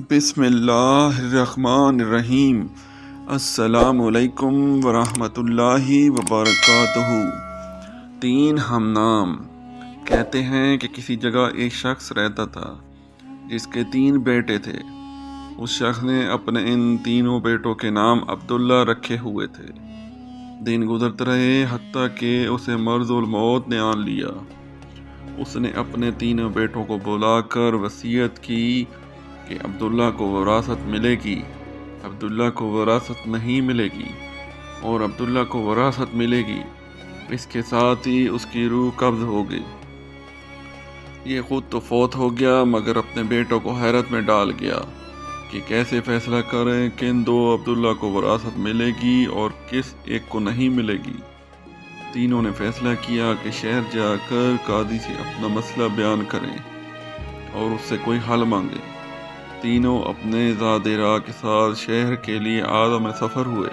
بسم اللہ الرحمن الرحیم۔ السلام علیکم ورحمۃ اللہ وبرکاتہ۔ تین ہم نام۔ کہتے ہیں کہ کسی جگہ ایک شخص رہتا تھا جس کے 3 بیٹے تھے۔ اس شخص نے اپنے ان تینوں بیٹوں کے نام عبداللہ رکھے ہوئے تھے۔ دن گزرتے رہے حتیٰ کہ اسے مرض الموت نے آن لیا۔ اس نے اپنے تینوں بیٹوں کو بلا کر وصیت کی کہ عبداللہ کو وراثت ملے گی، عبداللہ کو وراثت نہیں ملے گی، اور عبداللہ کو وراثت ملے گی۔ اس کے ساتھ ہی اس کی روح قبض ہو گئی۔ یہ خود تو فوت ہو گیا مگر اپنے بیٹوں کو حیرت میں ڈال گیا کہ کیسے فیصلہ کریں کن 2 عبداللہ کو وراثت ملے گی اور کس ایک کو نہیں ملے گی۔ تینوں نے فیصلہ کیا کہ شہر جا کر قاضی سے اپنا مسئلہ بیان کریں اور اس سے کوئی حل مانگیں۔ تینوں اپنے زاد راہ کے ساتھ شہر کے لیے عازم سفر ہوئے۔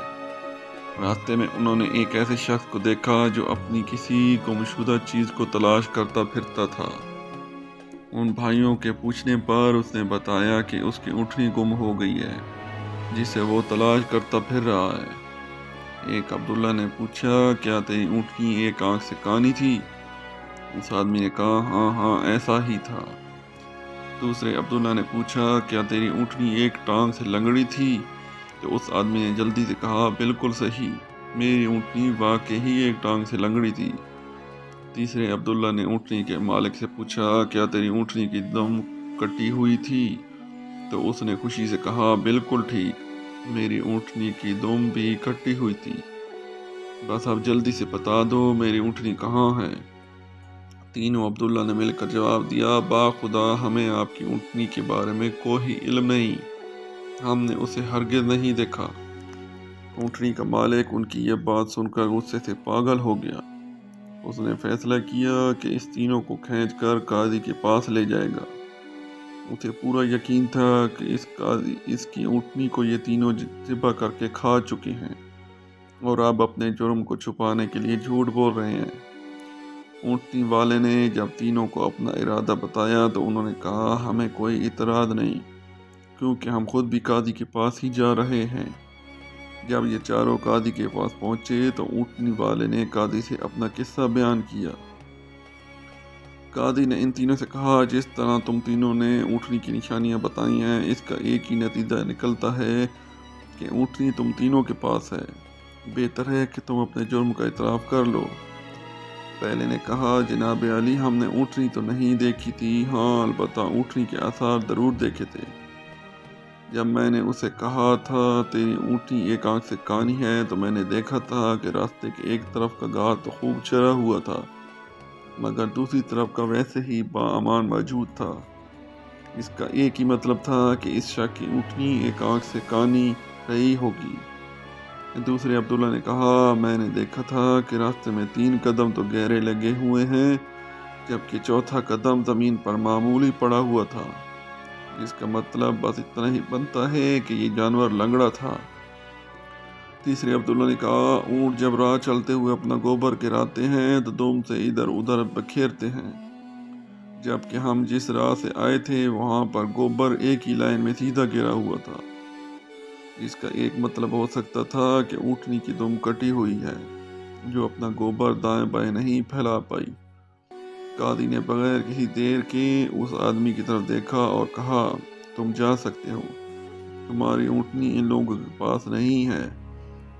راستے میں انہوں نے ایک ایسے شخص کو دیکھا جو اپنی کسی گمشدہ چیز کو تلاش کرتا پھرتا تھا۔ ان بھائیوں کے پوچھنے پر اس نے بتایا کہ اس کی اونٹنی گم ہو گئی ہے جسے وہ تلاش کرتا پھر رہا ہے۔ ایک عبداللہ نے پوچھا، کیا تیری اونٹنی ایک آنکھ سے کانی تھی؟ اس آدمی نے کہا، ہاں ایسا ہی تھا۔ دوسرے عبداللہ نے پوچھا، کیا تیری اونٹنی ایک ٹانگ سے لنگڑی تھی؟ تو اس آدمی نے جلدی سے کہا، بالکل صحیح، میری اونٹنی واقعی ایک ٹانگ سے لنگڑی تھی۔ تیسرے عبداللہ نے اونٹنی کے مالک سے پوچھا، کیا تیری اونٹنی کی دم کٹی ہوئی تھی؟ تو اس نے خوشی سے کہا، بالکل ٹھیک، میری اونٹنی کی دم بھی کٹی ہوئی تھی، بس اب جلدی سے بتا دو میری اونٹنی کہاں ہے؟ تینوں عبداللہ نے مل کر جواب دیا، با خدا ہمیں آپ کی اونٹنی کے بارے میں کوئی علم نہیں، ہم نے اسے ہرگز نہیں دیکھا۔ اونٹنی کا مالک ان کی یہ بات سن کر غصے سے پاگل ہو گیا۔ اس نے فیصلہ کیا کہ اس تینوں کو کھینچ کر قاضی کے پاس لے جائے گا۔ اسے پورا یقین تھا کہ اس کی اونٹنی کو یہ تینوں ذبح کر کے کھا چکے ہیں اور اب اپنے جرم کو چھپانے کے لیے جھوٹ بول رہے ہیں۔ اونٹنی والے نے جب تینوں کو اپنا ارادہ بتایا تو انہوں نے کہا، ہمیں کوئی اعتراض نہیں کیونکہ ہم خود بھی قاضی کے پاس ہی جا رہے ہیں۔ جب یہ چاروں قاضی کے پاس پہنچے تو اونٹنی والے نے قاضی سے اپنا قصہ بیان کیا۔ قاضی نے ان تینوں سے کہا، جس طرح تم تینوں نے اونٹنی کی نشانیاں بتائی ہیں اس کا ایک ہی نتیجہ نکلتا ہے کہ اونٹنی تم تینوں کے پاس ہے۔ بہتر ہے کہ تم اپنے جرم کا اعتراف کر لو۔ پہلے نے کہا، جناب علی، ہم نے اونٹنی تو نہیں دیکھی تھی، ہاں البتہ اونٹنی کے آثار ضرور دیکھے تھے۔ جب میں نے اسے کہا تھا تیری اونٹنی ایک آنکھ سے کانی ہے تو میں نے دیکھا تھا کہ راستے کے ایک طرف کا گھاس تو خوب چرا ہوا تھا مگر دوسری طرف کا ویسے ہی باامان موجود تھا۔ اس کا ایک ہی مطلب تھا کہ اس شخص کی اونٹنی ایک آنکھ سے کانی رہی ہوگی۔ دوسرے عبداللہ نے کہا، میں نے دیکھا تھا کہ راستے میں 3 قدم تو گہرے لگے ہوئے ہیں جبکہ چوتھا قدم زمین پر معمولی پڑا ہوا تھا، جس کا مطلب بس اتنا ہی بنتا ہے کہ یہ جانور لنگڑا تھا۔ تیسرے عبداللہ نے کہا، اونٹ جب راہ چلتے ہوئے اپنا گوبر گراتے ہیں تو دم سے ادھر ادھر بکھیرتے ہیں، جبکہ ہم جس راہ سے آئے تھے وہاں پر گوبر ایک ہی لائن میں سیدھا گرا ہوا تھا، جس کا ایک مطلب ہو سکتا تھا کہ اونٹنی کی دم کٹی ہوئی ہے جو اپنا گوبر دائیں بائیں نہیں پھیلا پائی۔ قاضی نے بغیر کسی دیر کے اس آدمی کی طرف دیکھا اور کہا، تم جا سکتے ہو، تمہاری اونٹنی ان لوگوں کے پاس نہیں ہے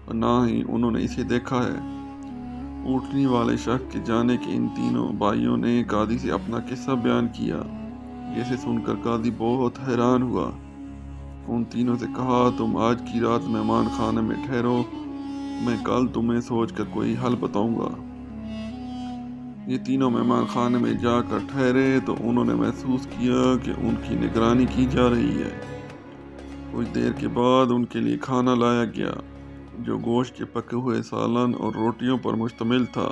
اور نہ ہی انہوں نے اسے دیکھا ہے۔ اونٹنی والے شخص کے جانے کے ان تینوں بھائیوں نے قاضی سے اپنا قصہ بیان کیا، جسے سن کر قاضی بہت حیران ہوا۔ ان تینوں سے کہا، تم آج کی رات مہمان خانے میں ٹھہرو، میں کل تمہیں سوچ کر کوئی حل بتاؤں گا۔ یہ تینوں مہمان خانے میں جا کر ٹھہرے تو انہوں نے محسوس کیا کہ ان کی نگرانی کی جا رہی ہے۔ کچھ دیر کے بعد ان کے لیے کھانا لایا گیا جو گوشت کے پکے ہوئے سالن اور روٹیوں پر مشتمل تھا۔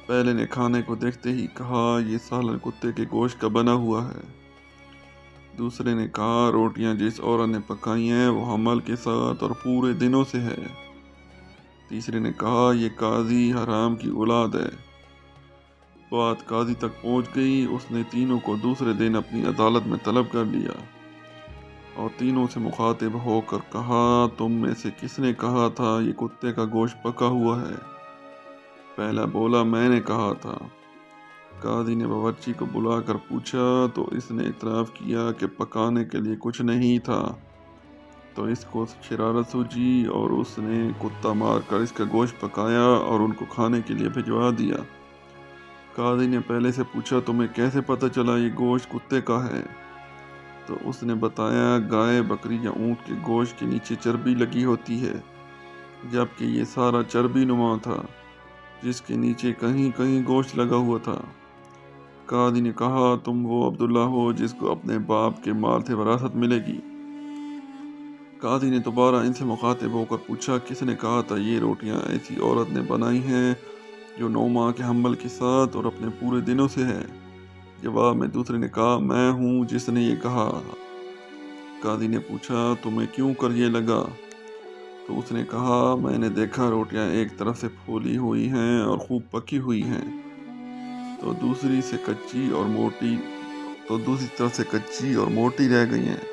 پہلے نے کھانے کو دیکھتے ہی کہا، یہ سالن کتے کے گوشت کا بنا ہوا ہے۔ دوسرے نے کہا، روٹیاں جس عورت نے پکائی ہیں وہ حمل کے ساتھ اور پورے دنوں سے ہے۔ تیسرے نے کہا، یہ قاضی حرام کی اولاد ہے۔ بات قاضی تک پہنچ گئی، اس نے تینوں کو دوسرے دن اپنی عدالت میں طلب کر لیا۔ تینوں سے مخاطب ہو کر کہا تم میں سے کس نے کہا تھا یہ کتے کا گوشت پکا ہوا ہے؟ پہلا بولا میں نے کہا تھا۔ قاضی نے باورچی کو بلا کر پوچھا تو اس نے اعتراف کیا کہ پکانے کے لیے کچھ نہیں تھا، تو اس کو شرارت سوچی اور اس نے کتا مار کر اس کا گوشت پکایا اور ان کو کھانے کے لیے بھجوا دیا۔ قاضی نے پہلے سے پوچھا تمہیں کیسے پتہ چلا یہ گوشت کتے کا ہے؟ تو اس نے بتایا گائے، بکری یا اونٹ کے گوشت کے نیچے چربی لگی ہوتی ہے، جبکہ یہ سارا چربی نما تھا جس کے نیچے کہیں کہیں گوشت لگا ہوا تھا۔ قاضی نے کہا تم وہ عبداللہ ہو جس کو اپنے باپ کے مال سے وراثت ملے گی؟ قاضی نے دوبارہ ان سے مخاطب ہو کر پوچھا کس نے کہا تھا یہ روٹیاں ایسی عورت نے بنائی ہیں جو 9 ماہ کے حمل کے ساتھ اور اپنے پورے دنوں سے ہے؟ جواب میں دوسرے نے کہا میں ہوں جس نے یہ کہا۔ قاضی نے پوچھا تمہیں کیوں کر یہ لگا؟ تو اس نے کہا میں نے دیکھا روٹیاں ایک طرف سے پھولی ہوئی ہیں اور خوب پکی ہوئی ہیں، تو دوسری طرف سے کچی اور موٹی رہ گئی ہیں۔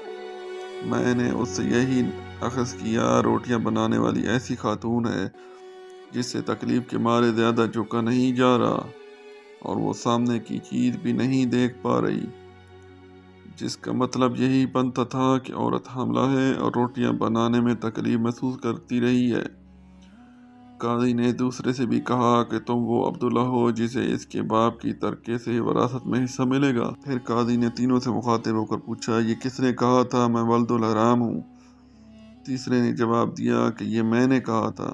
میں نے اس سے یہی اخذ کیا روٹیاں بنانے والی ایسی خاتون ہے جس سے تکلیف کے مارے زیادہ جھکا نہیں جا رہا اور وہ سامنے کی چیز بھی نہیں دیکھ پا رہی، جس کا مطلب یہی بنتا تھا کہ عورت حاملہ ہے اور روٹیاں بنانے میں تکلیف محسوس کرتی رہی ہے۔ قاضی نے دوسرے سے بھی کہا کہ تم وہ عبداللہ ہو جسے اس کے باپ کی ترکے سے وراثت میں حصہ ملے گا؟ پھر قاضی نے تینوں سے مخاطب ہو کر پوچھا یہ کس نے کہا تھا میں ولد الحرام ہوں؟ تیسرے نے جواب دیا کہ یہ میں نے کہا تھا۔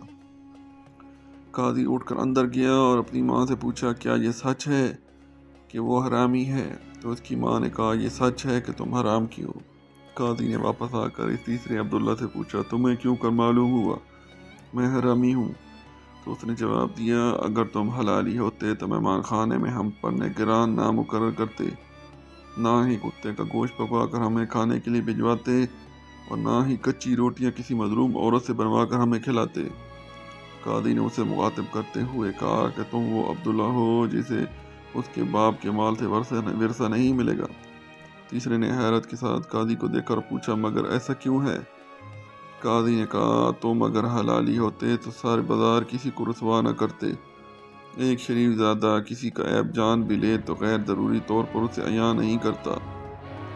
قاضی اٹھ کر اندر گیا اور اپنی ماں سے پوچھا کیا یہ سچ ہے کہ وہ حرامی ہے؟ تو اس کی ماں نے کہا یہ سچ ہے کہ تم حرام کی ہو۔ قاضی نے واپس آ کر اس تیسرے عبداللہ سے پوچھا تمہیں کیوں کر معلوم ہوا میں حرامی ہوں؟ تو اس نے جواب دیا اگر تم حلالی ہوتے تو مہمان خانے میں ہم پر نگران نہ مقرر کرتے، نہ ہی کتے کا گوشت پکوا کر ہمیں کھانے کے لیے بھجواتے اور نہ ہی کچی روٹیاں کسی مظلوم عورت سے بنوا کر ہمیں کھلاتے۔ قاضی نے اسے مخاطب کرتے ہوئے کہا کہ تم وہ عبداللہ ہو جسے اس کے باپ کے مال سے ورثہ نہیں ملے گا۔ تیسرے نے حیرت کے ساتھ قاضی کو دیکھ کر پوچھا مگر ایسا کیوں ہے؟ قاضی نے کہا تم اگر حلالی ہوتے تو سارے بازار کسی کو رسوا نہ کرتے، ایک شریف زادہ کسی کا عیب جان بھی لے تو غیر ضروری طور پر اسے عیاں نہیں کرتا۔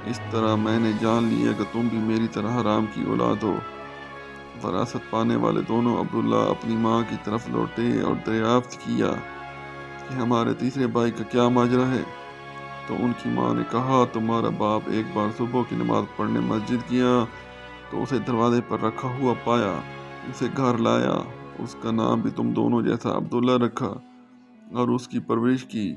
اس طرح میں نے جان لیا کہ تم بھی میری طرح حرام کی اولاد ہو۔ وراثت پانے والے دونوں عبداللہ اپنی ماں کی طرف لوٹے اور دریافت کیا کہ ہمارے تیسرے بھائی کا کیا ماجرا ہے؟ تو ان کی ماں نے کہا تمہارا باپ ایک بار صبح کی نماز پڑھنے مسجد گیا تو اسے دروازے پر رکھا ہوا پایا، اسے گھر لایا، اس کا نام بھی تم دونوں جیسا عبداللہ رکھا اور اس کی پرورش کی۔